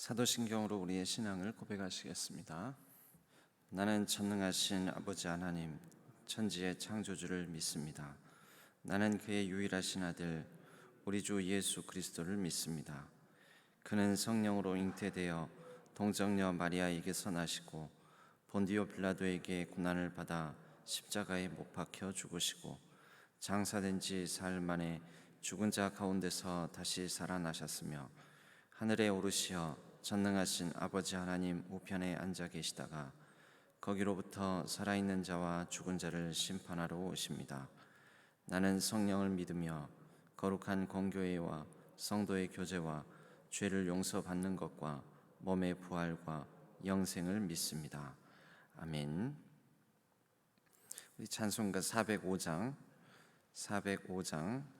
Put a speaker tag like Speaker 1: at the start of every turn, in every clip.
Speaker 1: 사도신경으로 우리의 신앙을 고백하시겠습니다. 나는 전능하신 아버지 하나님, 천지의 창조주를 믿습니다. 나는 그의 유일하신 아들, 우리 주 예수 그리스도를 믿습니다. 그는 성령으로 잉태되어 동정녀 마리아에게서 나시고 본디오 빌라도에게 고난을 받아 십자가에 못 박혀 죽으시고 장사된 지 사흘 만에 죽은 자 가운데서 다시 살아나셨으며 하늘에 오르시어 전능하신 아버지 하나님 우편에 앉아 계시다가 거기로부터 살아있는 자와 죽은 자를 심판하러 오십니다. 나는 성령을 믿으며 거룩한 공교회와 성도의 교제와 죄를 용서받는 것과 몸의 부활과 영생을 믿습니다. 아멘. 우리 찬송가 405장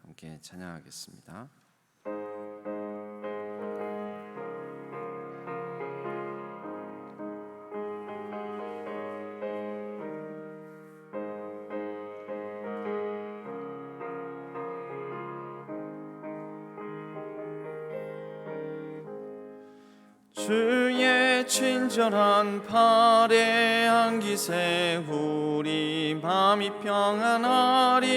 Speaker 1: 함께 찬양하겠습니다.
Speaker 2: 주의 친절한 팔에 안기세 우리 맘이 평안하리니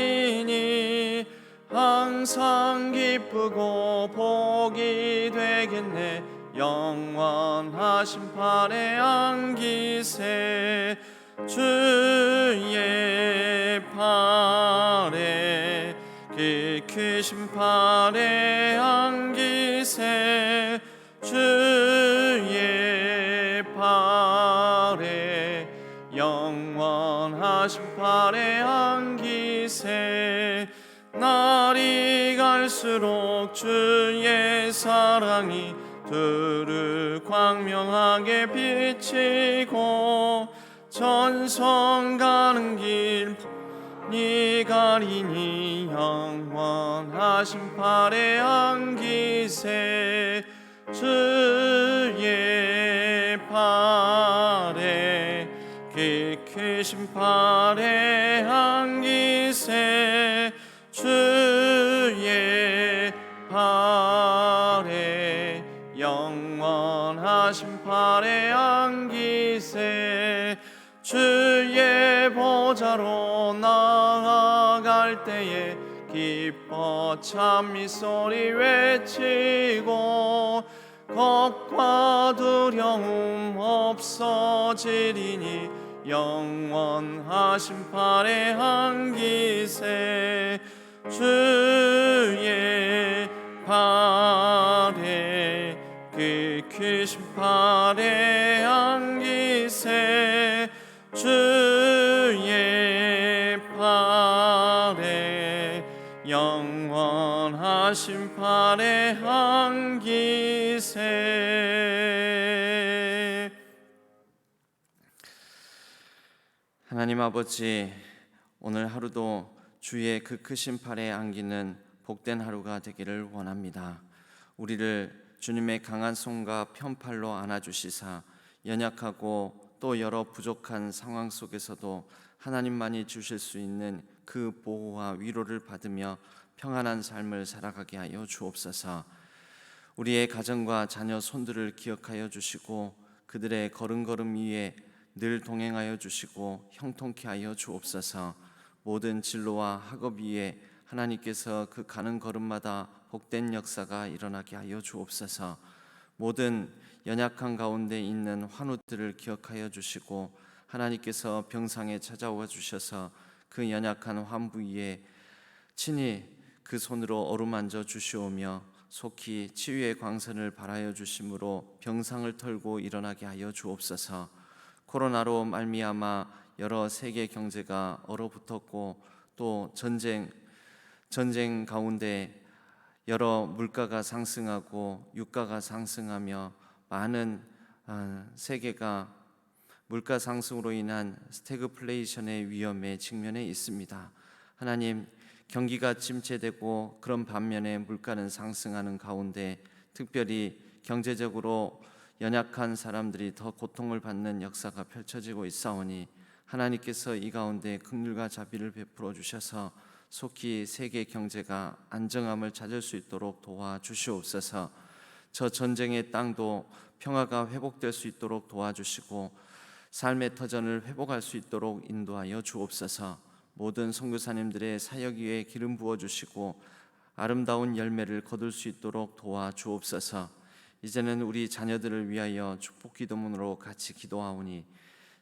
Speaker 2: 항상 기쁘고 복이 되겠네. 영원하신 팔에 안기세 주의 팔에 그 크신 팔에 안기세 주의 팔에 영원하신 팔에 안기세. 날이 갈수록 주의 사랑이 두루 광명하게 비치고 전성 가는 길 니 가리니 영원하신 팔에 안기세 주의 팔에 그 크신 팔에 안기세 주의 팔에 영원하신 팔에 안기세. 주의 보좌로 나아갈 때에 기뻐 찬미 소리 외치고 겁과 두려움 없어지리니 영원하신 팔에 안기세 주의 팔에 그 크신 팔에 안기세 주의 팔에 영원하신 팔에 안기세.
Speaker 1: 하나님 아버지, 오늘 하루도 주의 그 크신 팔에 안기는 복된 하루가 되기를 원합니다. 우리를 주님의 강한 손과 편팔로 안아주시사 연약하고 또 여러 부족한 상황 속에서도 하나님만이 주실 수 있는 그 보호와 위로를 받으며 평안한 삶을 살아가게 하여 주옵소서. 우리의 가정과 자녀 손들을 기억하여 주시고 그들의 걸음걸음 위에 늘 동행하여 주시고 형통케 하여 주옵소서. 모든 진로와 학업 위에 하나님께서 그 가는 걸음마다 복된 역사가 일어나게 하여 주옵소서. 모든 연약한 가운데 있는 환우들을 기억하여 주시고 하나님께서 병상에 찾아와 주셔서 그 연약한 환부 위에 친히 그 손으로 어루만져 주시오며 속히 치유의 광선을 발하여 주심으로 병상을 털고 일어나게 하여 주옵소서. 코로나로 말미암아 여러 세계 경제가 얼어붙었고 또 전쟁 가운데 여러 물가가 상승하고 유가가 상승하며 많은 세계가 물가 상승으로 인한 스태그플레이션의 위험에 직면해 있습니다. 하나님, 경기가 침체되고 그런 반면에 물가는 상승하는 가운데 특별히 경제적으로 연약한 사람들이 더 고통을 받는 역사가 펼쳐지고 있사오니 하나님께서 이 가운데 긍휼과 자비를 베풀어 주셔서 속히 세계 경제가 안정함을 찾을 수 있도록 도와주시옵소서. 저 전쟁의 땅도 평화가 회복될 수 있도록 도와주시고 삶의 터전을 회복할 수 있도록 인도하여 주옵소서. 모든 선교사님들의 사역 위에 기름 부어 주시고 아름다운 열매를 거둘 수 있도록 도와 주옵소서. 이제는 우리 자녀들을 위하여 축복 기도문으로 같이 기도하오니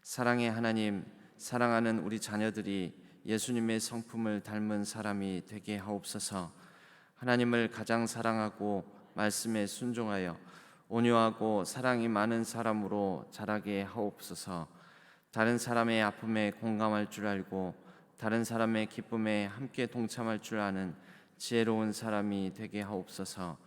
Speaker 1: 사랑의 하나님, 사랑하는 우리 자녀들이 예수님의 성품을 닮은 사람이 되게 하옵소서. 하나님을 가장 사랑하고 말씀에 순종하여 온유하고 사랑이 많은 사람으로 자라게 하옵소서. 다른 사람의 아픔에 공감할 줄 알고 다른 사람의 기쁨에 함께 동참할 줄 아는 지혜로운 사람이 되게 하옵소서.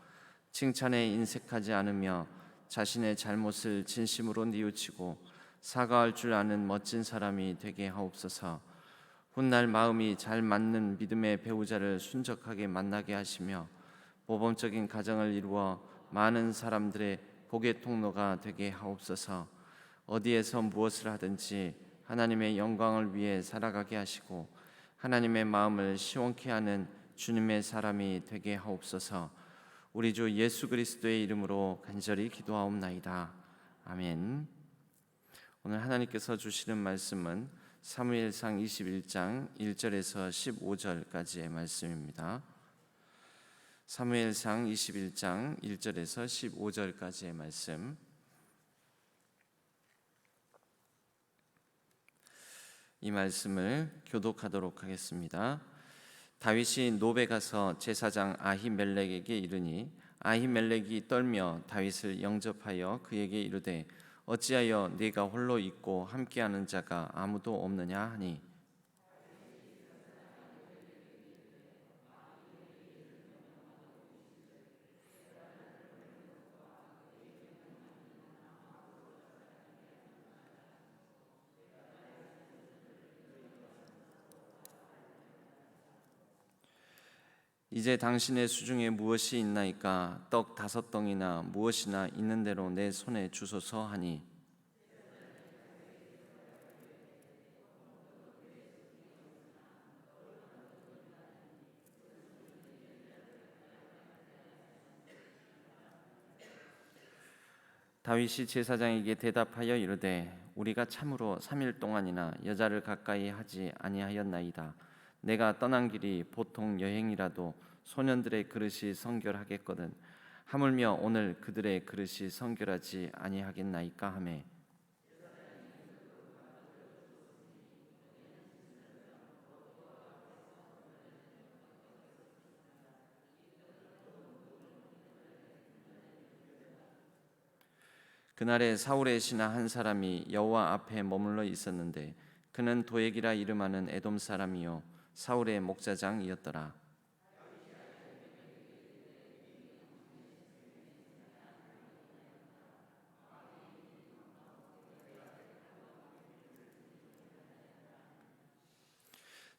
Speaker 1: 칭찬에 인색하지 않으며 자신의 잘못을 진심으로 뉘우치고 사과할 줄 아는 멋진 사람이 되게 하옵소서. 훗날 마음이 잘 맞는 믿음의 배우자를 순적하게 만나게 하시며 모범적인 가정을 이루어 많은 사람들의 복의 통로가 되게 하옵소서. 어디에서 무엇을 하든지 하나님의 영광을 위해 살아가게 하시고 하나님의 마음을 시원케 하는 주님의 사람이 되게 하옵소서. 우리 주 예수 그리스도의 이름으로 간절히 기도하옵나이다. 아멘. 오늘 하나님께서 주시는 말씀은 사무엘상 21장 1절에서 15절까지의 말씀입니다. 사무엘상 21장 1절에서 15절까지의 말씀. 이 말씀을 교독하도록 하겠습니다. 다윗이 노베 가서 제사장 아히멜렉에게 이르니 아히멜렉이 떨며 다윗을 영접하여 그에게 이르되 어찌하여 네가 홀로 있고 함께하는 자가 아무도 없느냐 하니 이제 당신의 수중에 무엇이 있나이까 떡 5덩이나 무엇이나 있는 대로 내 손에 주소서 하니 다윗이 제사장에게 대답하여 이르되 우리가 참으로 3일 동안이나 여자를 가까이 하지 아니하였나이다. 내가 떠난 길이 보통 여행이라도 소년들의 그릇이 성결하겠거든 하물며 오늘 그들의 그릇이 성결하지 아니하겠나이까 하매 그날에 사울의 신하 한 사람이 여호와 앞에 머물러 있었는데 그는 도액이라 이름하는 에돔 사람이요 사울의 목자장이었더라.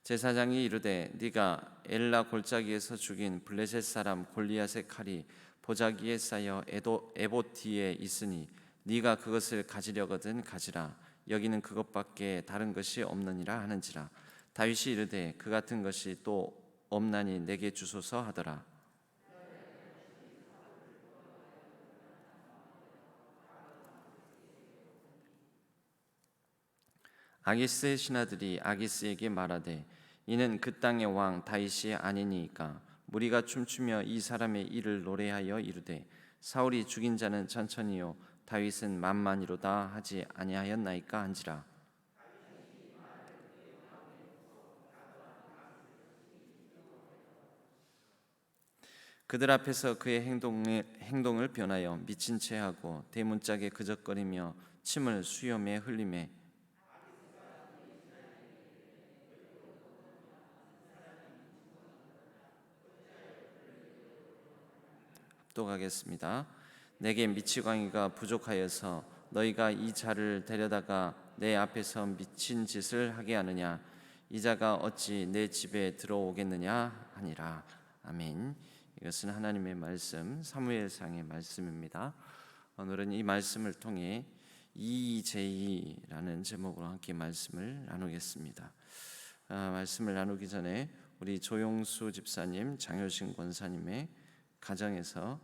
Speaker 1: 제사장이 이르되 네가 엘라 골짜기에서 죽인 블레셋 사람 골리앗의 칼이 보자기에 쌓여 에봇 뒤에 있으니 네가 그것을 가지려거든 가지라. 여기는 그것밖에 다른 것이 없느니라 하는지라. 다윗이 이르되 그 같은 것이 또 없나니 내게 주소서 하더라. 아기스의 신하들이 아기스에게 말하되 이는 그 땅의 왕 다윗이 아니니까 무리가 춤추며 이 사람의 일을 노래하여 이르되 사울이 죽인 자는 천천히요 다윗은 만만이로다 하지 아니하였나이까 한지라. 그들 앞에서 그의 행동을 변하여 미친 체하고 대문짝에 그적거리며 침을 수염에 흘리매 합독하겠습니다. 내게 미치광이가 부족하여서 너희가 이 자를 데려다가 내 앞에서 미친 짓을 하게 하느냐. 이 자가 어찌 내 집에 들어오겠느냐 하니라. 아멘. 이것은 하나님의 말씀 사무엘상의 말씀입니다. 오늘은 이 말씀을 통해 EJ라는 제목으로 함께 말씀을 나누겠습니다. 말씀을 나누기 전에 우리 조용수 집사님, 장효신 권사님의 가정에서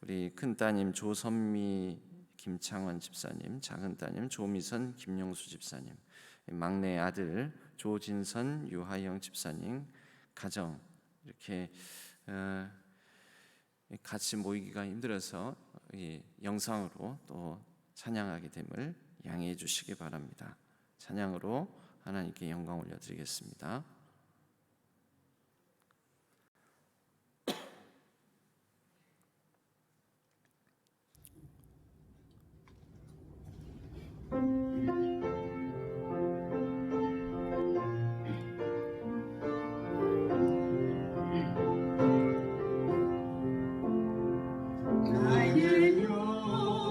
Speaker 1: 우리 큰 따님 조선미 김창원 집사님, 작은 따님 조미선 김영수 집사님, 막내 아들 조진선 유하영 집사님 가정 이렇게 같이 모이기가 힘들어서 영상으로 또 찬양하게 됨을 양해해 주시기 바랍니다. 찬양으로 하나님께 영광 올려드리겠습니다.
Speaker 3: 나의 영원하신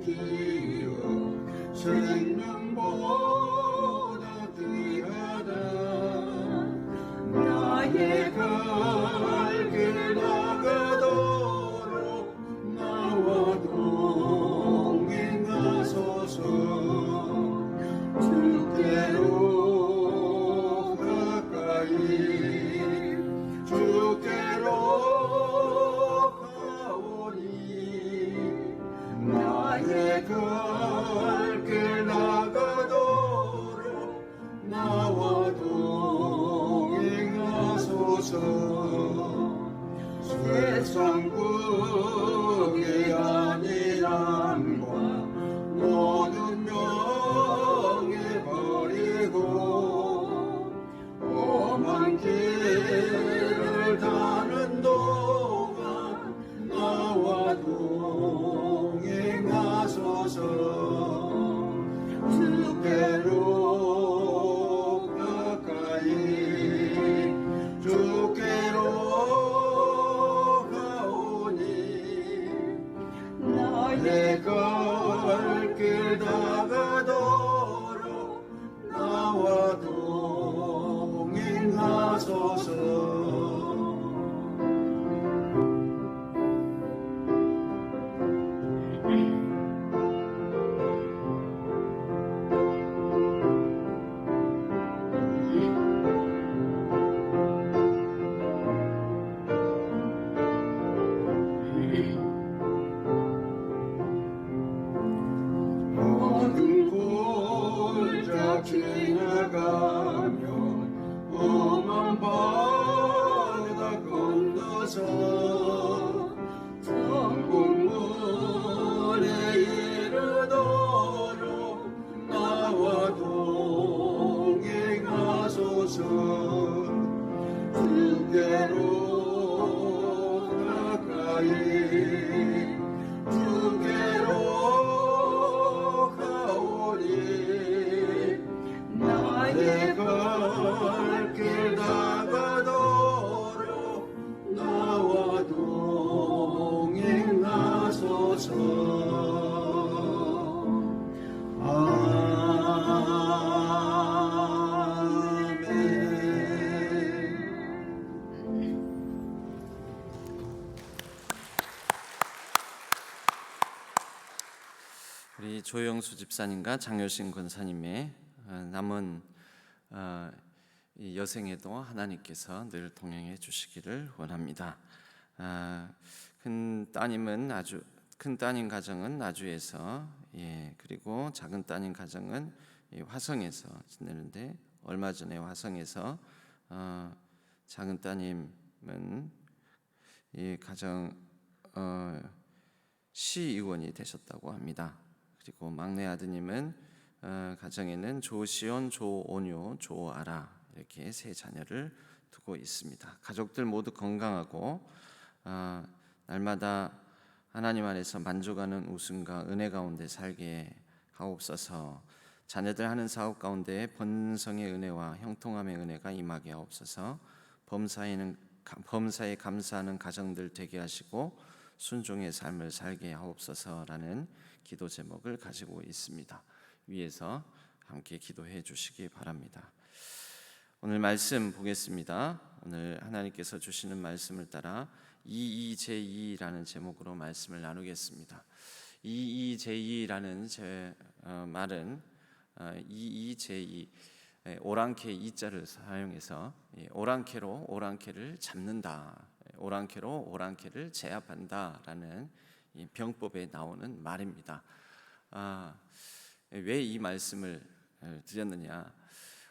Speaker 3: 기억 생명보다 귀하다. 나의 갈 길 나가도록 나와 동행하소서. 주께로 가까이 주께로 나의 갈 길 나가도록 나와 동행하소서. 세상 국의 안일함과 모든 명예 버리고 험한 길을 가는 동안 나와 동행하소서. 주께로 가까이 주께로 가오니 나의 갈 길 나가도록 나와 동행하소서. 모든 골짜 지나가면 험한 바다 건너서 천국문에 이르도록 나와 동행하소서. 주께로 가까이 주께로 가오니 나의 갈 길 나가도록 나와 동행하소서.
Speaker 1: 우리 조영수 집사님과 장효신 권사님의 남은 이 여생에도 하나님께서 늘 동행해 주시기를 원합니다. 큰 따님 가정은 나주에서, 그리고 작은 따님 가정은 화성에서 지내는데, 얼마 전에 화성에서 작은 따님은 이 가정 시의원이 되셨다고 합니다. 그리고 막내 아드님은 가정에는 조시온, 조온유, 조아라 이렇게 세 자녀를 두고 있습니다. 가족들 모두 건강하고 날마다 하나님 안에서 만족하는 웃음과 은혜 가운데 살게 하옵소서. 자녀들 하는 사업 가운데 번성의 은혜와 형통함의 은혜가 임하게 하옵소서. 범사에 감사하는 가정들 되게 하시고 순종의 삶을 살게 하옵소서라는 기도 제목을 가지고 있습니다. 위에서 함께 기도해 주시기 바랍니다. 오늘 말씀 보겠습니다. 오늘 하나님께서 주시는 말씀을 따라 이이제이라는 제목으로 말씀을 나누겠습니다. 이이제이라는 말은 이이제이, 오랑캐 이자를 사용해서 오랑캐로 오랑캐를 잡는다, 오랑캐로 오랑캐를 제압한다라는 이 병법에 나오는 말입니다. 왜 이 말씀을 드렸느냐?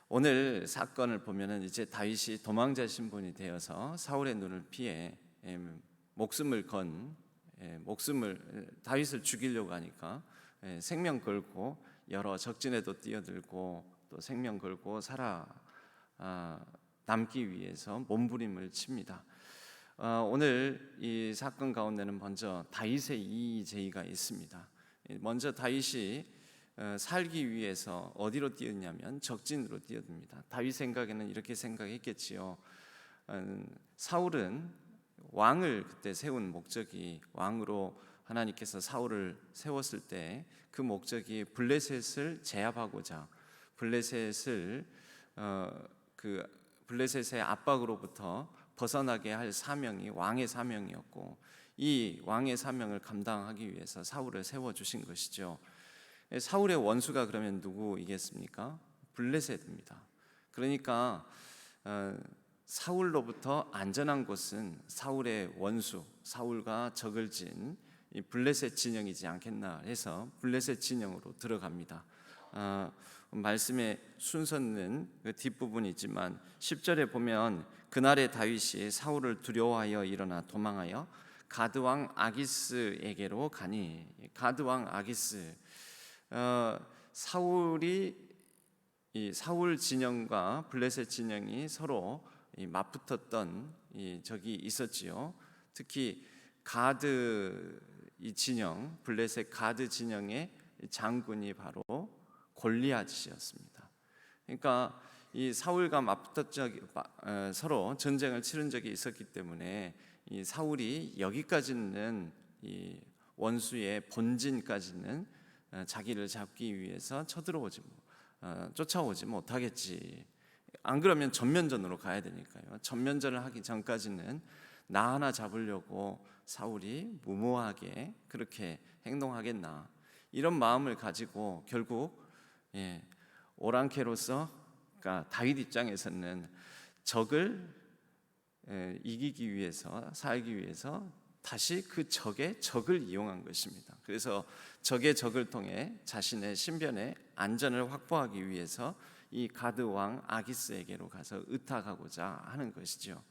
Speaker 1: 오늘 사건을 보면은 이제 다윗이 도망자 신분이 되어서 사울의 눈을 피해 목숨을 다윗을 죽이려고 하니까 생명 걸고 여러 적진에도 뛰어들고 또 생명 걸고 살아 남기 위해서 몸부림을 칩니다. 오늘 이 사건 가운데는 먼저 다윗의 이의제의가 있습니다. 먼저 다윗이 살기 위해서 어디로 뛰었냐면 적진으로 뛰어듭니다. 다윗 생각에는 이렇게 생각했겠지요. 사울은 왕을 그때 세운 목적이, 왕으로 하나님께서 사울을 세웠을 때 그 목적이 블레셋을 제압하고자, 블레셋의 압박으로부터 벗어나게 할 사명이 왕의 사명이었고, 이 왕의 사명을 감당하기 위해서 사울을 세워주신 것이죠. 사울의 원수가 그러면 누구이겠습니까? 블레셋입니다. 그러니까 사울로부터 안전한 곳은 사울의 원수, 사울과 적을 진 이 블레셋 진영이지 않겠나 해서 블레셋 진영으로 들어갑니다. 말씀의 순서는 그 뒷부분이지만 10절에 보면 그날에 다윗이 사울을 두려워하여 일어나 도망하여 가드 왕 아기스에게로 가니, 가드 왕 아기스, 사울 진영과 블레셋 진영이 서로 맞붙었던 적이 있었지요. 특히 가드 이 진영, 블레셋 가드 진영의 장군이 바로 골리앗이었습니다. 그러니까 이 사울과 서로 전쟁을 치른 적이 있었기 때문에 이 사울이 여기까지는 이 원수의 본진까지는 자기를 잡기 위해서 쫓아오지 못하겠지. 안 그러면 전면전으로 가야 되니까요. 전면전을 하기 전까지는 나 하나 잡으려고 사울이 무모하게 그렇게 행동하겠나, 이런 마음을 가지고 결국 오랑캐로서, 그러니까 다윗 입장에서는 적을 이기기 위해서, 살기 위해서 다시 그 적의 적을 이용한 것입니다. 그래서 적의 적을 통해 자신의 신변의 안전을 확보하기 위해서 이 가드 왕 아기스에게로 가서 의탁하고자 하는 것이죠.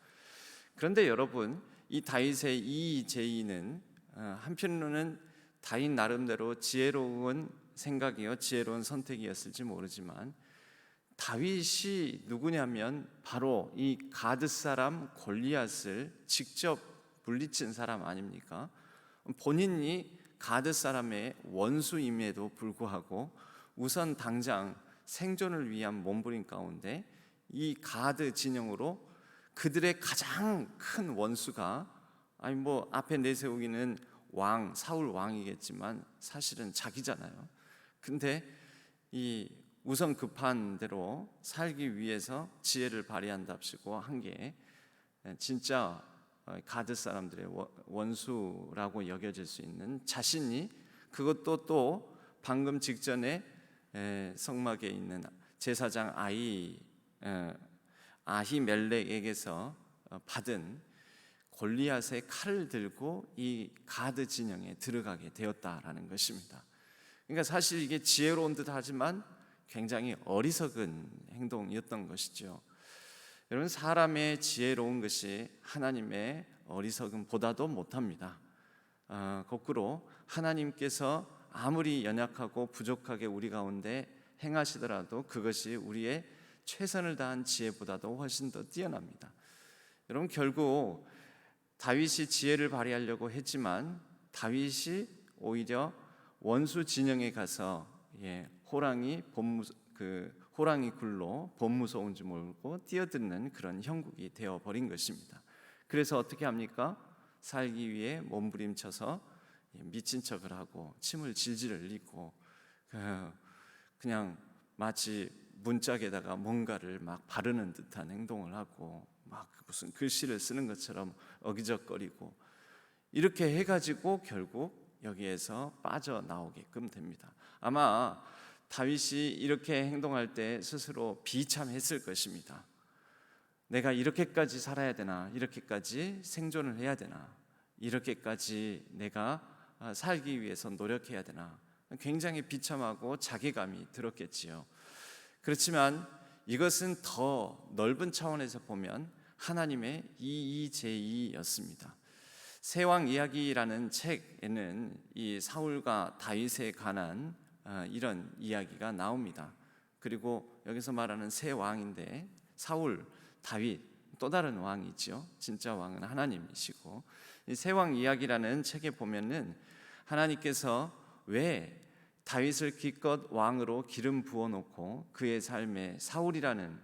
Speaker 1: 그런데 여러분, 이 다윗의 이 제의는 한편으로는 다윗 나름대로 지혜로운 생각이요, 지혜로운 선택이었을지 모르지만, 다윗이 누구냐면 바로 이 가드 사람 골리앗을 직접 물리친 사람 아닙니까? 본인이 가드 사람의 원수임에도 불구하고 우선 당장 생존을 위한 몸부림 가운데 이 가드 진영으로 그들의 가장 큰 원수가, 앞에 내세우기는 사울 왕이겠지만 사실은 자기잖아요. 근데 이 우선 급한 대로 살기 위해서 지혜를 발휘한답시고 한 게 진짜 가드 사람들의 원수라고 여겨질 수 있는 자신이, 그것도 또 방금 직전에 성막에 있는 제사장 아히멜렉에게서 받은 골리앗의 칼을 들고 이 가드 진영에 들어가게 되었다라는 것입니다. 그러니까 사실 이게 지혜로운 듯 하지만 굉장히 어리석은 행동이었던 것이죠. 여러분, 사람의 지혜로운 것이 하나님의 어리석음보다도 못합니다. 거꾸로 하나님께서 아무리 연약하고 부족하게 우리 가운데 행하시더라도 그것이 우리의 최선을 다한 지혜보다도 훨씬 더 뛰어납니다. 여러분, 결국 다윗이 지혜를 발휘하려고 했지만 다윗이 오히려 원수 진영에 가서 호랑이 굴로 본무서운 줄 모르고 뛰어드는 그런 형국이 되어버린 것입니다. 그래서 어떻게 합니까? 살기 위해 몸부림쳐서 미친 척을 하고 침을 질질 흘리고 그냥 마치 문짝에다가 뭔가를 막 바르는 듯한 행동을 하고 막 무슨 글씨를 쓰는 것처럼 어기적거리고 이렇게 해가지고 결국 여기에서 빠져나오게끔 됩니다. 아마 다윗이 이렇게 행동할 때 스스로 비참했을 것입니다. 내가 이렇게까지 살아야 되나, 이렇게까지 생존을 해야 되나, 이렇게까지 내가 살기 위해서 노력해야 되나, 굉장히 비참하고 자괴감이 들었겠지요. 그렇지만 이것은 더 넓은 차원에서 보면 하나님의 이의제의였습니다. 세왕 이야기라는 책에는 이 사울과 다윗에 관한 이런 이야기가 나옵니다. 그리고 여기서 말하는 세 왕인데 사울, 다윗, 또 다른 왕이죠. 진짜 왕은 하나님이시고, 이 세 왕 이야기라는 책에 보면은 하나님께서 왜 다윗을 기껏 왕으로 기름 부어놓고 그의 삶에 사울이라는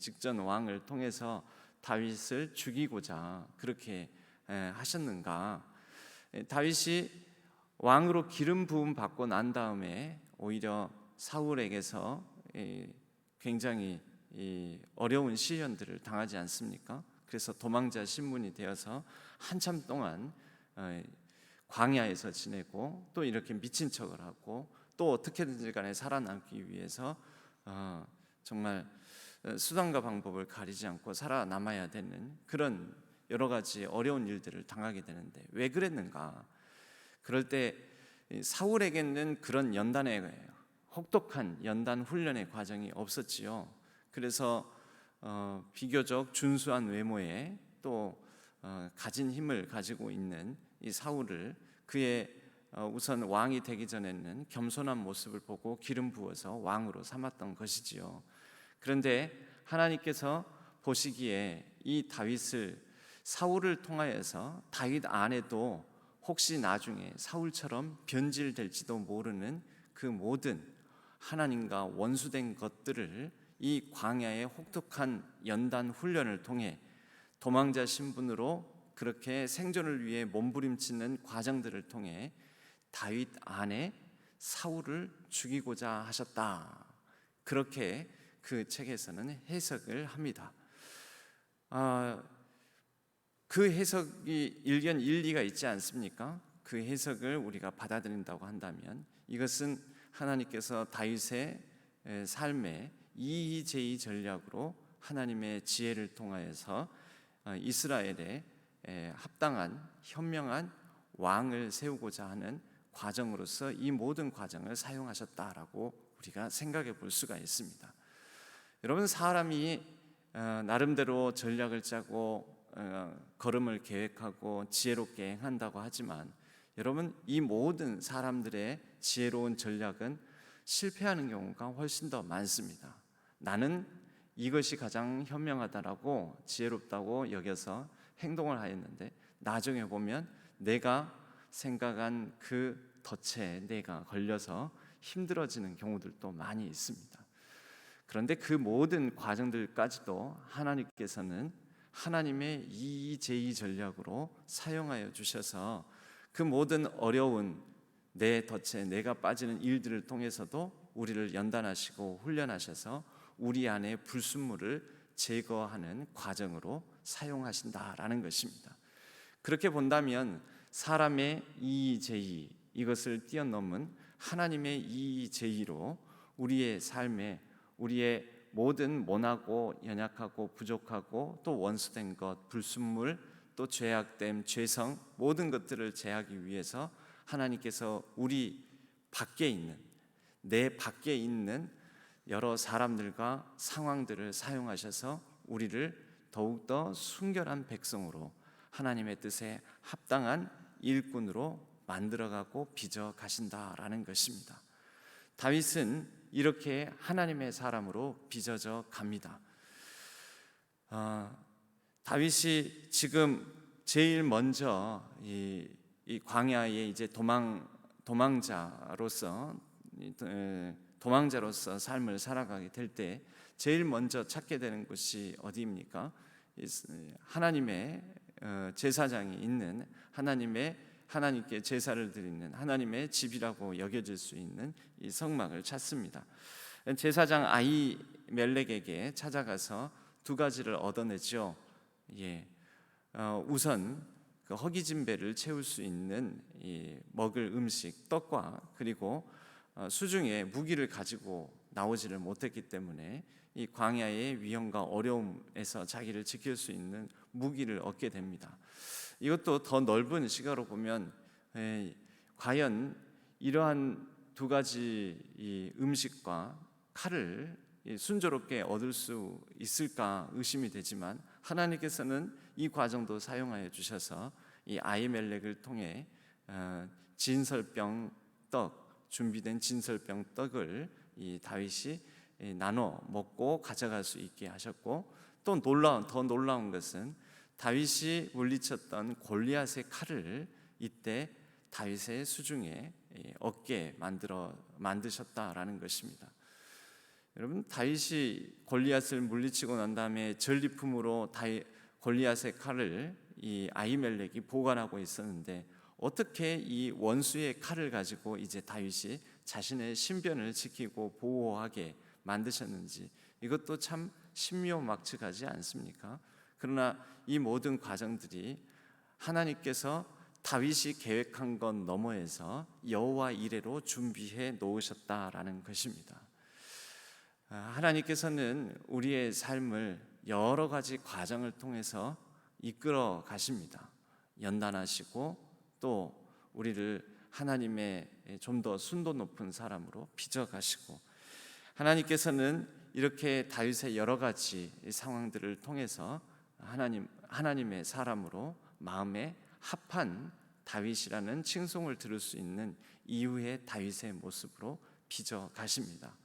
Speaker 1: 직전 왕을 통해서 다윗을 죽이고자 그렇게 하셨는가? 다윗이 왕으로 기름 부음 받고 난 다음에 오히려 사울에게서 굉장히 어려운 시련들을 당하지 않습니까? 그래서 도망자 신분이 되어서 한참 동안 광야에서 지내고, 또 이렇게 미친 척을 하고, 또 어떻게든지 간에 살아남기 위해서 정말 수단과 방법을 가리지 않고 살아남아야 되는 그런 여러 가지 어려운 일들을 당하게 되는데 왜 그랬는가? 그럴 때 사울에게는 그런 연단의 혹독한 연단 훈련의 과정이 없었지요. 그래서 비교적 준수한 외모에 또 가진 힘을 가지고 있는 이 사울을 그의 우선 왕이 되기 전에는 겸손한 모습을 보고 기름 부어서 왕으로 삼았던 것이지요. 그런데 하나님께서 보시기에 이 다윗을, 사울을 통하여서 다윗 안에도 혹시 나중에 사울처럼 변질될지도 모르는 그 모든 하나님과 원수된 것들을 이 광야의 혹독한 연단 훈련을 통해 도망자 신분으로 그렇게 생존을 위해 몸부림치는 과정들을 통해 다윗 안에 사울을 죽이고자 하셨다. 그렇게 그 책에서는 해석을 합니다. 그 해석이 일견 일리가 있지 않습니까? 그 해석을 우리가 받아들인다고 한다면 이것은 하나님께서 다윗의 삶의 이의제의 전략으로 하나님의 지혜를 통하여서 이스라엘에 합당한 현명한 왕을 세우고자 하는 과정으로서 이 모든 과정을 사용하셨다라고 우리가 생각해 볼 수가 있습니다. 여러분, 사람이 나름대로 전략을 짜고 걸음을 계획하고 지혜롭게 행한다고 하지만 여러분, 이 모든 사람들의 지혜로운 전략은 실패하는 경우가 훨씬 더 많습니다. 나는 이것이 가장 현명하다라고 지혜롭다고 여겨서 행동을 하였는데 나중에 보면 내가 생각한 그 덫에 내가 걸려서 힘들어지는 경우들도 많이 있습니다. 그런데 그 모든 과정들까지도 하나님께서는 하나님의 이의제의 전략으로 사용하여 주셔서 그 모든 어려운 내 덫에 내가 빠지는 일들을 통해서도 우리를 연단하시고 훈련하셔서 우리 안에 불순물을 제거하는 과정으로 사용하신다라는 것입니다. 그렇게 본다면 사람의 이의제의, 이것을 뛰어넘은 하나님의 이의제의로 우리의 삶에 우리의 모든 모나고 연약하고 부족하고 또 원수된 것, 불순물, 또 죄악됨, 죄성, 모든 것들을 제하기 위해서 하나님께서 우리 밖에 있는, 내 밖에 있는 여러 사람들과 상황들을 사용하셔서 우리를 더욱더 순결한 백성으로 하나님의 뜻에 합당한 일꾼으로 만들어가고 빚어 가신다라는 것입니다. 다윗은 이렇게 하나님의 사람으로 빚어져 갑니다. 다윗이 지금 제일 먼저 이 광야에 이제 도망자로서 삶을 살아가게 될 때 제일 먼저 찾게 되는 곳이 어디입니까? 하나님의 제사장이 있는 하나님께 제사를 드리는 하나님의 집이라고 여겨질 수 있는 이 성막을 찾습니다. 제사장 아히멜렉에게 찾아가서 두 가지를 얻어내죠. 우선 그 허기진 배를 채울 수 있는 먹을 음식, 떡과 그리고 수중에 무기를 가지고 나오지를 못했기 때문에 이 광야의 위험과 어려움에서 자기를 지킬 수 있는 무기를 얻게 됩니다. 이것도 더 넓은 시각으로 보면 과연 이러한 두 가지 이 음식과 칼을 순조롭게 얻을 수 있을까 의심이 되지만 하나님께서는 이 과정도 사용하여 주셔서 이 아히멜렉을 통해 진설병 떡, 준비된 진설병 떡을 이 다윗이 나눠 먹고 가져갈 수 있게 하셨고, 또 더 놀라운 것은 다윗이 물리쳤던 골리앗의 칼을 이때 다윗의 수중에 얻게 만드셨다라는 것입니다. 여러분, 다윗이 골리앗을 물리치고 난 다음에 전리품으로 골리앗의 칼을 이 아히멜렉이 보관하고 있었는데, 어떻게 이 원수의 칼을 가지고 이제 다윗이 자신의 신변을 지키고 보호하게 만드셨는지, 이것도 참 신묘막측하지 않습니까? 그러나 이 모든 과정들이 하나님께서 다윗이 계획한 것 너머에서 여호와 이레로 준비해 놓으셨다라는 것입니다. 하나님께서는 우리의 삶을 여러 가지 과정을 통해서 이끌어 가십니다. 연단하시고 또 우리를 하나님의 좀 더 순도 높은 사람으로 빚어 가시고, 하나님께서는 이렇게 다윗의 여러 가지 상황들을 통해서 하나님의 사람으로 마음에 합한 다윗이라는 칭송을 들을 수 있는 이후의 다윗의 모습으로 빚어 가십니다.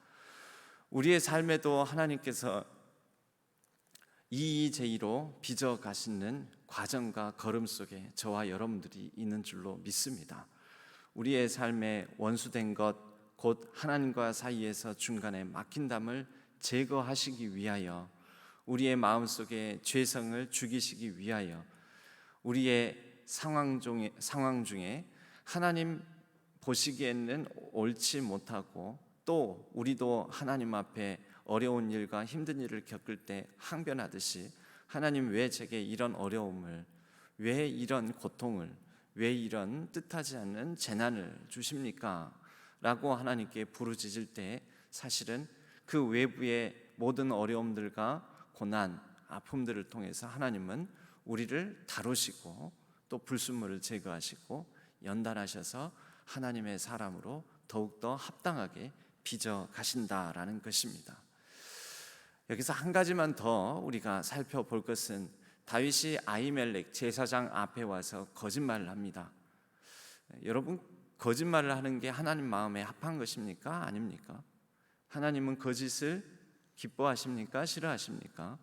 Speaker 1: 우리의 삶에도 하나님께서 이의제의로 빚어 가시는 과정과 걸음 속에 저와 여러분들이 있는 줄로 믿습니다. 우리의 삶에 원수된 것, 곧 하나님과 사이에서 중간에 막힌 담을 제거하시기 위하여, 우리의 마음속에 죄성을 죽이시기 위하여, 우리의 상황 중에 하나님 보시기에는 옳지 못하고, 또 우리도 하나님 앞에 어려운 일과 힘든 일을 겪을 때 항변하듯이, 하나님 왜 제게 이런 어려움을, 왜 이런 고통을, 왜 이런 뜻하지 않는 재난을 주십니까? 라고 하나님께 부르짖을 때 사실은 그 외부의 모든 어려움들과 고난, 아픔들을 통해서 하나님은 우리를 다루시고 또 불순물을 제거하시고 연단하셔서 하나님의 사람으로 더욱더 합당하게 빚어 가신다라는 것입니다. 여기서 한 가지만 더 우리가 살펴볼 것은, 다윗이 아히멜렉 제사장 앞에 와서 거짓말을 합니다. 여러분, 거짓말을 하는 게 하나님 마음에 합한 것입니까? 아닙니까? 하나님은 거짓을 기뻐하십니까? 싫어하십니까?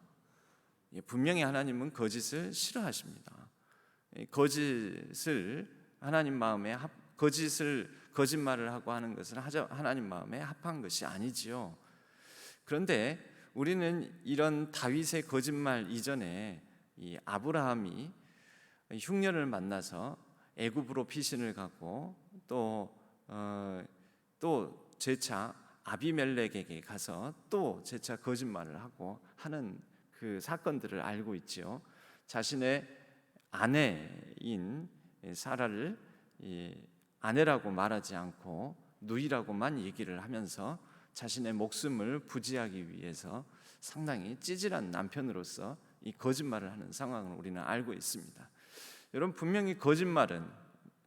Speaker 1: 분명히 하나님은 거짓을 싫어하십니다. 거짓말을 하고 하는 것은 하나님 마음에 합한 것이 아니지요. 그런데 우리는 이런 다윗의 거짓말 이전에 이 아브라함이 흉년을 만나서 애굽으로 피신을 가고 또 재차 아비멜렉에게 가서 또 재차 거짓말을 하고 하는 그 사건들을 알고 있지요. 자신의 아내인 사라를 아내라고 말하지 않고 누이라고만 얘기를 하면서 자신의 목숨을 부지하기 위해서 상당히 찌질한 남편으로서 이 거짓말을 하는 상황을 우리는 알고 있습니다. 여러분, 분명히 거짓말은,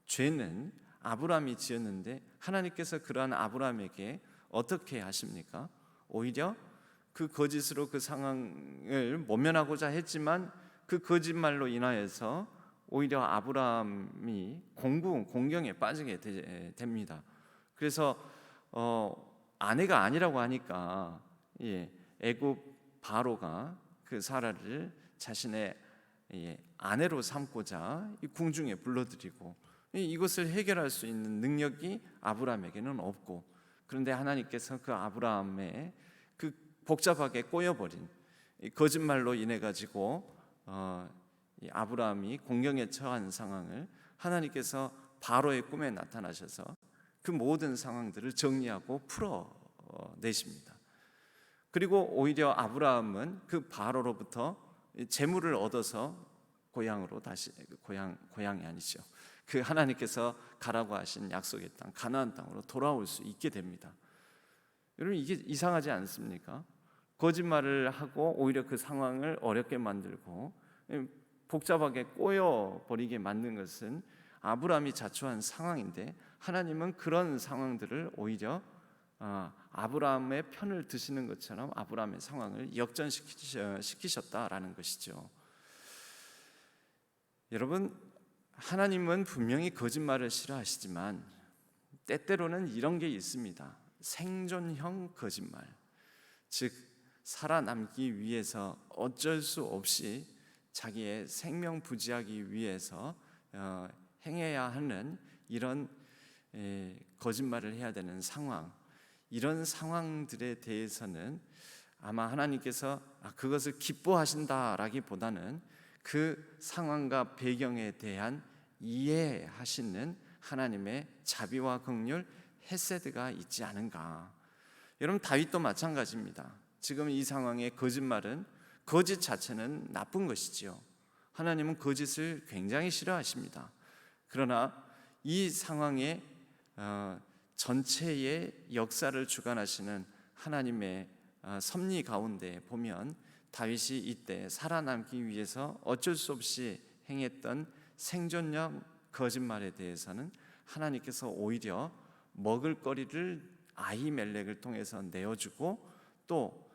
Speaker 1: 죄는 아브라함이 지었는데 하나님께서 그러한 아브라함에게 어떻게 하십니까? 오히려 그 거짓으로 그 상황을 모면하고자 했지만 그 거짓말로 인하여서 오히려 아브라함이 공경에 빠지게 됩니다. 그래서 아내가 아니라고 하니까 애굽 바로가 그 사라를 자신의 아내로 삼고자 이 궁중에 불러들이고, 이것을 해결할 수 있는 능력이 아브라함에게는 없고, 그런데 하나님께서 그 아브라함의 그 복잡하게 꼬여버린 거짓말로 인해 가지고 아브라함이 공경에 처한 상황을 하나님께서 바로의 꿈에 나타나셔서 그 모든 상황들을 정리하고 풀어내십니다. 그리고 오히려 아브라함은 그 바로로부터 재물을 얻어서 고향이 아니죠. 그 하나님께서 가라고 하신 약속의 땅 가나안 땅으로 돌아올 수 있게 됩니다. 여러분 이게 이상하지 않습니까? 거짓말을 하고 오히려 그 상황을 어렵게 만들고 복잡하게 꼬여 버리게 만든 것은 아브라함이 자초한 상황인데, 하나님은 그런 상황들을 오히려 아브라함의 편을 드시는 것처럼 아브라함의 상황을 역전시키셨다라는 것이죠. 여러분, 하나님은 분명히 거짓말을 싫어하시지만 때때로는 이런 게 있습니다. 생존형 거짓말, 즉 살아남기 위해서 어쩔 수 없이 자기의 생명 부지하기 위해서 행해야 하는 이런 거짓말을 해야 되는 상황, 이런 상황들에 대해서는 아마 하나님께서 그것을 기뻐하신다라기보다는 그 상황과 배경에 대한 이해하시는 하나님의 자비와 긍휼, 헤세드가 있지 않은가. 여러분, 다윗도 마찬가지입니다. 지금 이 상황의 거짓말은, 거짓 자체는 나쁜 것이지요. 하나님은 거짓을 굉장히 싫어하십니다. 그러나 이 상황의 전체의 역사를 주관하시는 하나님의 섭리 가운데 보면 다윗이 이때 살아남기 위해서 어쩔 수 없이 행했던 생존형 거짓말에 대해서는 하나님께서 오히려 먹을거리를 아히멜렉을 통해서 내어주고, 또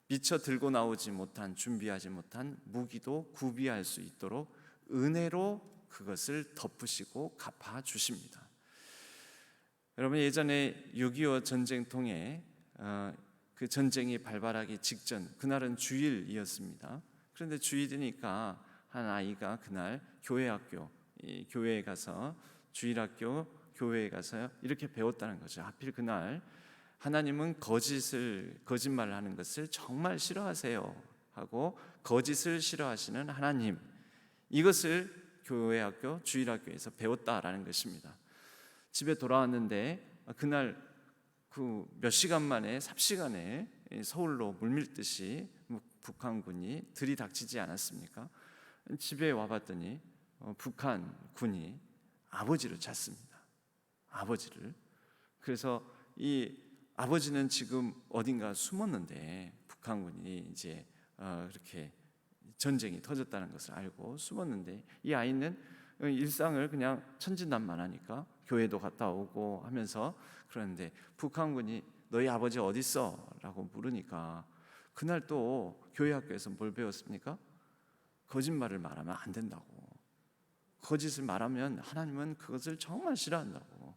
Speaker 1: 미처 들고 나오지 못한, 준비하지 못한 무기도 구비할 수 있도록 은혜로 그것을 덮으시고 갚아주십니다. 여러분, 예전에 6.25 전쟁통에 그 전쟁이 발발하기 직전, 그날은 주일이었습니다. 그런데 주일이니까 한 아이가 그날 교회에 가서 주일학교 교회에 가서 이렇게 배웠다는 거죠. 하필 그날 하나님은 거짓말을 하는 것을 정말 싫어하세요 하고, 거짓을 싫어하시는 하나님, 이것을 교회학교 주일학교에서 배웠다라는 것입니다. 집에 돌아왔는데 그날 그 몇 시간 만에, 삽시간에 서울로 물밀듯이 북한군이 들이닥치지 않았습니까? 집에 와봤더니 북한군이 아버지를 찾습니다. 아버지를. 그래서 이 아버지는 지금 어딘가 숨었는데, 북한군이 이제 그렇게 전쟁이 터졌다는 것을 알고 숨었는데, 이 아이는 일상을 그냥 천진난만하니까 교회도 갔다 오고 하면서 그러는데, 북한군이 너희 아버지 어디 있어? 라고 물으니까 그날 또 교회 학교에서 뭘 배웠습니까? 거짓말을 말하면 안 된다고. 거짓을 말하면 하나님은 그것을 정말 싫어한다고.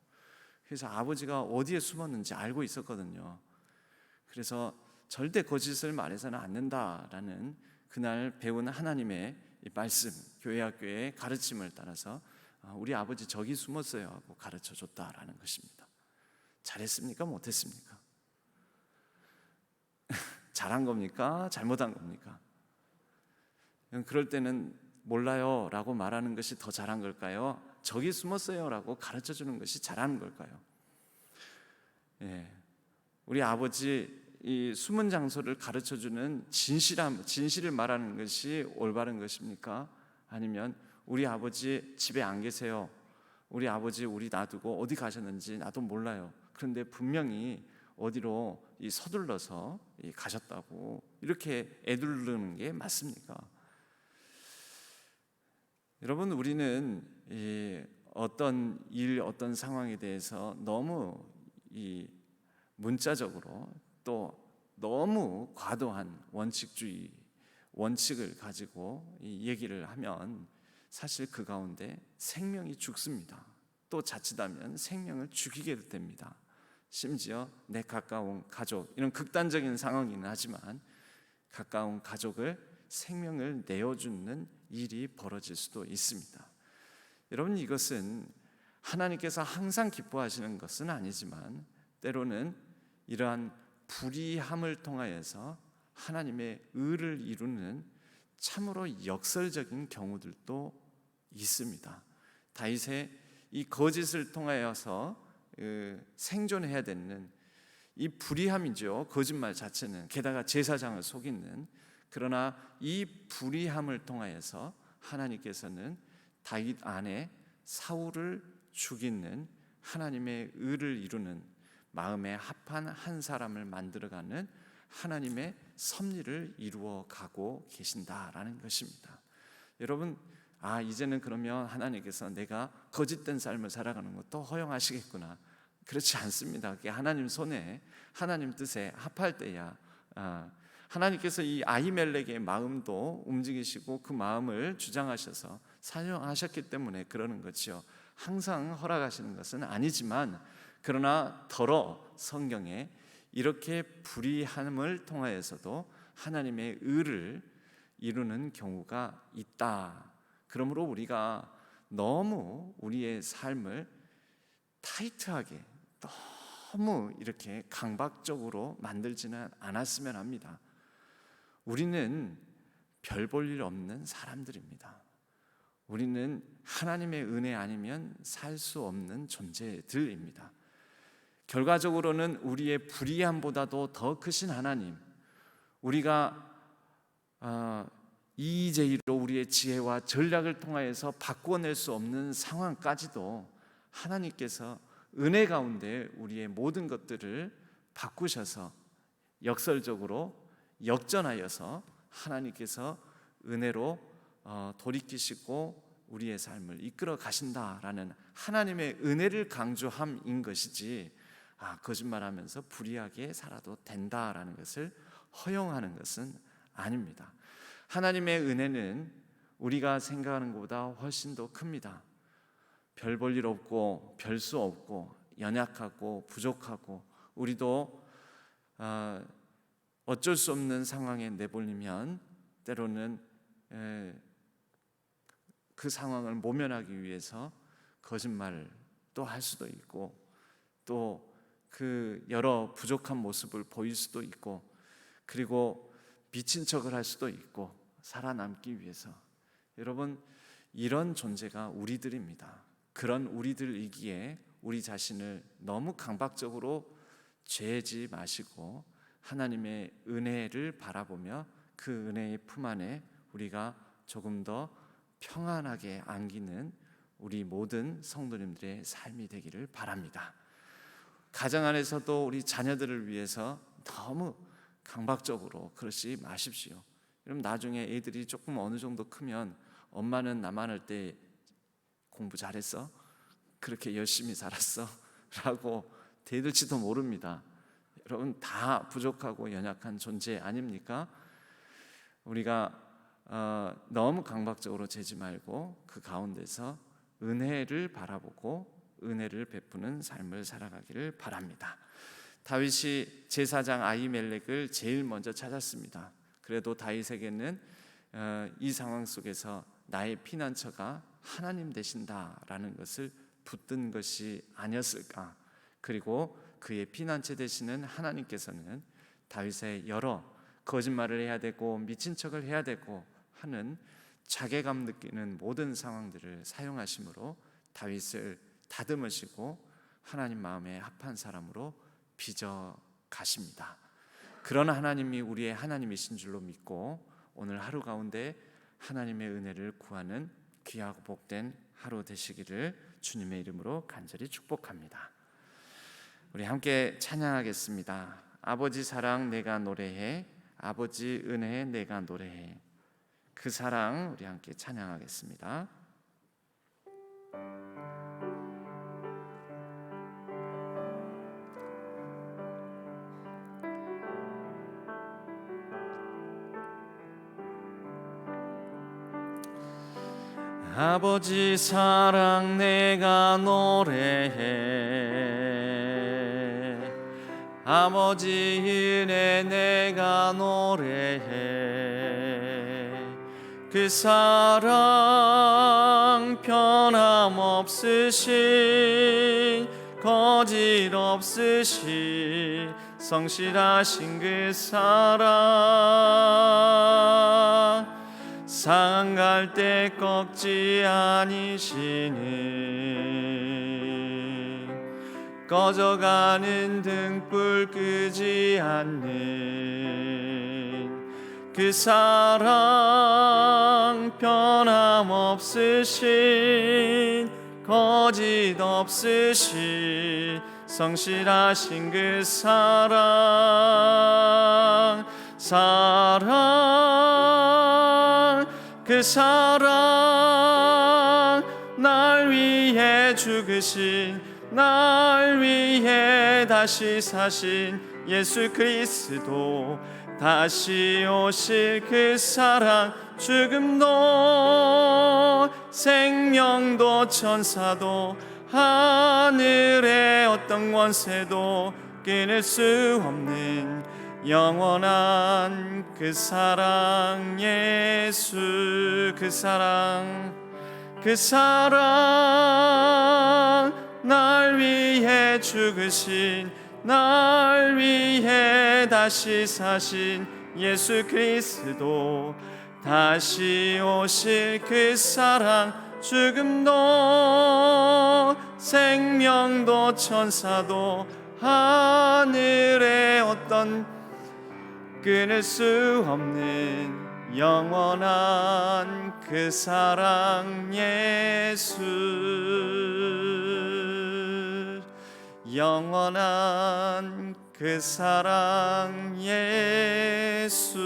Speaker 1: 그래서 아버지가 어디에 숨었는지 알고 있었거든요. 그래서 절대 거짓을 말해서는 안 된다라는 그날 배운 하나님의 말씀, 교회 학교의 가르침을 따라서 우리 아버지 저기 숨었어요 하고 가르쳐 줬다라는 것입니다. 잘했습니까? 못했습니까? 잘한 겁니까? 잘못한 겁니까? 그럴 때는 몰라요 라고 말하는 것이 더 잘한 걸까요? 저기 숨었어요 라고 가르쳐 주는 것이 잘하는 걸까요? 우리 아버지 이 숨은 장소를 가르쳐 주는 진실을 말하는 것이 올바른 것입니까? 아니면 우리 아버지 집에 안 계세요, 우리 아버지 우리 놔두고 어디 가셨는지 나도 몰라요, 그런데 분명히 어디로 서둘러서 가셨다고 이렇게 애두르는 게 맞습니까? 여러분, 우리는 어떤 일, 어떤 상황에 대해서 너무 문자적으로 또 너무 과도한 원칙을 가지고 얘기를 하면 사실 그 가운데 생명이 죽습니다. 또 자칫하면 생명을 죽이게 됩니다. 심지어 내 가까운 가족, 이런 극단적인 상황이긴 하지만 가까운 가족을 생명을 내어주는 일이 벌어질 수도 있습니다. 여러분, 이것은 하나님께서 항상 기뻐하시는 것은 아니지만 때로는 이러한 불의함을 통하여서 하나님의 의를 이루는 참으로 역설적인 경우들도 있습니다. 다윗의 이 거짓을 통하여서 생존해야 되는 이 불의함이죠. 거짓말 자체는, 게다가 제사장을 속이는. 그러나 이 불의함을 통하여서 하나님께서는 다윗 안에 사울을 죽이는 하나님의 의를 이루는, 마음에 합한 한 사람을 만들어가는 하나님의 섭리를 이루어 가고 계신다라는 것입니다. 여러분, 이제는 그러면 하나님께서 내가 거짓된 삶을 살아가는 것도 허용하시겠구나. 그렇지 않습니다. 그게 하나님 손에, 하나님 뜻에 합할 때야 하나님께서 이 아히멜렉의 마음도 움직이시고 그 마음을 주장하셔서 사용하셨기 때문에 그러는 거죠. 항상 허락하시는 것은 아니지만, 그러나 더러 성경에 이렇게 불의함을 통하여서도 하나님의 의를 이루는 경우가 있다. 그러므로 우리가 너무 우리의 삶을 타이트하게, 너무 이렇게 강박적으로 만들지는 않았으면 합니다. 우리는 별 볼 일 없는 사람들입니다. 우리는 하나님의 은혜 아니면 살 수 없는 존재들입니다. 결과적으로는 우리의 불의함보다도 더 크신 하나님, 우리가 이의제의로 우리의 지혜와 전략을 통하여서 바꿔낼 수 없는 상황까지도 하나님께서 은혜 가운데 우리의 모든 것들을 바꾸셔서 역설적으로 역전하여서 하나님께서 은혜로 돌이키시고 우리의 삶을 이끌어 가신다라는 하나님의 은혜를 강조함인 것이지, 거짓말하면서 불의하게 살아도 된다라는 것을 허용하는 것은 아닙니다. 하나님의 은혜는 우리가 생각하는 것보다 훨씬 더 큽니다. 별 볼 일 없고 별 수 없고 연약하고 부족하고 우리도 어쩔 수 없는 상황에 내몰리면 때로는 그 상황을 모면하기 위해서 거짓말을 또 할 수도 있고, 또 그 여러 부족한 모습을 보일 수도 있고, 그리고 미친 척을 할 수도 있고, 살아남기 위해서. 여러분, 이런 존재가 우리들입니다. 그런 우리들이기에 우리 자신을 너무 강박적으로 죄지 마시고 하나님의 은혜를 바라보며 그 은혜의 품 안에 우리가 조금 더 평안하게 안기는 우리 모든 성도님들의 삶이 되기를 바랍니다. 가정 안에서도 우리 자녀들을 위해서 너무 강박적으로 그러지 마십시오. 그럼 나중에 애들이 조금 어느 정도 크면 엄마는 나만 할 때 공부 잘했어? 그렇게 열심히 살았어? 라고 대들지도 모릅니다. 여러분, 다 부족하고 연약한 존재 아닙니까? 우리가 너무 강박적으로 재지 말고 그 가운데서 은혜를 바라보고 은혜를 베푸는 삶을 살아가기를 바랍니다. 다윗이 제사장 아히멜렉을 제일 먼저 찾았습니다. 그래도 다윗에게는 이 상황 속에서 나의 피난처가 하나님 되신다라는 것을 붙든 것이 아니었을까. 그리고 그의 피난처 되시는 하나님께서는 다윗의 여러 거짓말을 해야 되고 미친 척을 해야 되고 하는 자괴감 느끼는 모든 상황들을 사용하심으로 다윗을 다듬으시고 하나님 마음에 합한 사람으로 빚어 가십니다. 그런 하나님이 우리의 하나님이신 줄로 믿고 오늘 하루 가운데 하나님의 은혜를 구하는 귀하고 복된 하루 되시기를 주님의 이름으로 간절히 축복합니다. 우리 함께 찬양하겠습니다. 아버지 사랑 내가 노래해, 아버지 은혜 내가 노래해. 그 사랑 우리 함께 찬양하겠습니다.
Speaker 2: 아버지 사랑 내가 노래해, 아버지 은혜 내가 노래해. 그 사랑 변함없으신 거짓 없으신 성실하신 그 사랑, 상갈 때 꺾지 아니시는, 꺼져가는 등불 끄지 않는 그 사랑 변함없으신 거짓 없으신 성실하신 그 사랑 그 사랑 날 위해 죽으신 날 위해 다시 사신 예수 그리스도 다시 오실 그 사랑 죽음도 생명도 천사도 하늘의 어떤 권세도 끊을 수 없는 영원한 그 사랑 예수 그 사랑 날 위해 죽으신 날 위해 다시 사신 예수 그리스도 다시 오실 그 사랑 죽음도 생명도 천사도 하늘의 어떤 끊을 수 없는 영원한 그 사랑 예수 영원한 그 사랑 예수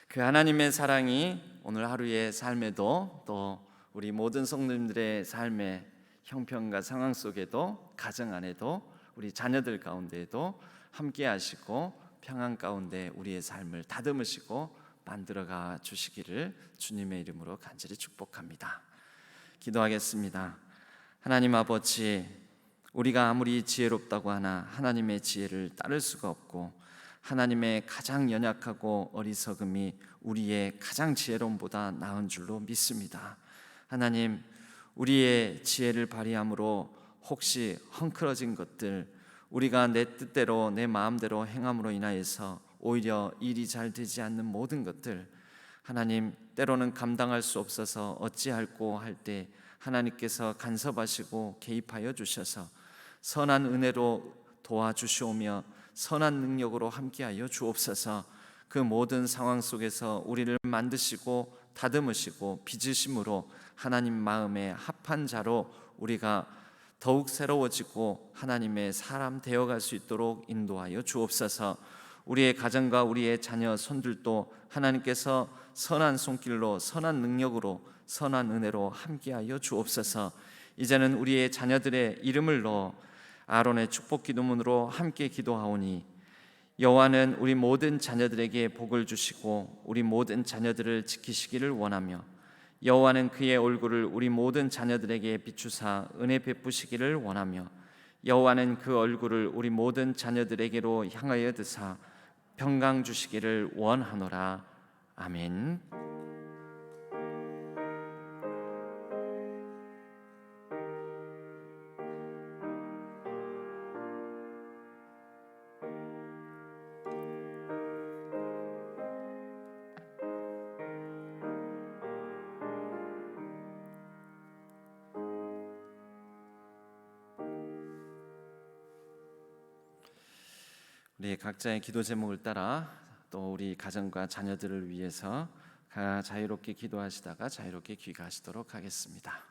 Speaker 1: 그 하나님의 사랑이 오늘 하루의 삶에도 또 우리 모든 성도님들의 삶의 형편과 상황 속에도 가정 안에도 우리 자녀들 가운데에도 함께 하시고 평안 가운데 우리의 삶을 다듬으시고 만들어가 주시기를 주님의 이름으로 간절히 축복합니다. 기도하겠습니다. 하나님 아버지, 우리가 아무리 지혜롭다고 하나 하나님의 지혜를 따를 수가 없고 하나님의 가장 연약하고 어리석음이 우리의 가장 지혜로움보다 나은 줄로 믿습니다. 하나님, 우리의 지혜를 발휘함으로 혹시 헝클어진 것들, 우리가 내 뜻대로 내 마음대로 행함으로 인하여서 오히려 일이 잘 되지 않는 모든 것들, 하나님 때로는 감당할 수 없어서 어찌할꼬 할 때 하나님께서 간섭하시고 개입하여 주셔서 선한 은혜로 도와주시오며 선한 능력으로 함께하여 주옵소서. 그 모든 상황 속에서 우리를 만드시고 다듬으시고 빚으심으로 하나님 마음에 합한 자로 우리가 더욱 새로워지고 하나님의 사람 되어갈 수 있도록 인도하여 주옵소서. 우리의 가정과 우리의 자녀 손들도 하나님께서 선한 손길로 선한 능력으로 선한 은혜로 함께하여 주옵소서. 이제는 우리의 자녀들의 이름을 넣어 아론의 축복 기도문으로 함께 기도하오니 여호와는 우리 모든 자녀들에게 복을 주시고 우리 모든 자녀들을 지키시기를 원하며 여호와는 그의 얼굴을 우리 모든 자녀들에게 비추사 은혜 베푸시기를 원하며 여호와는 그 얼굴을 우리 모든 자녀들에게로 향하여 드사 평강 주시기를 원하노라. 아멘. 우리 각자의 기도 제목을 따라 또 우리 가정과 자녀들을 위해서 자유롭게 기도하시다가 자유롭게 귀가하시도록 하겠습니다.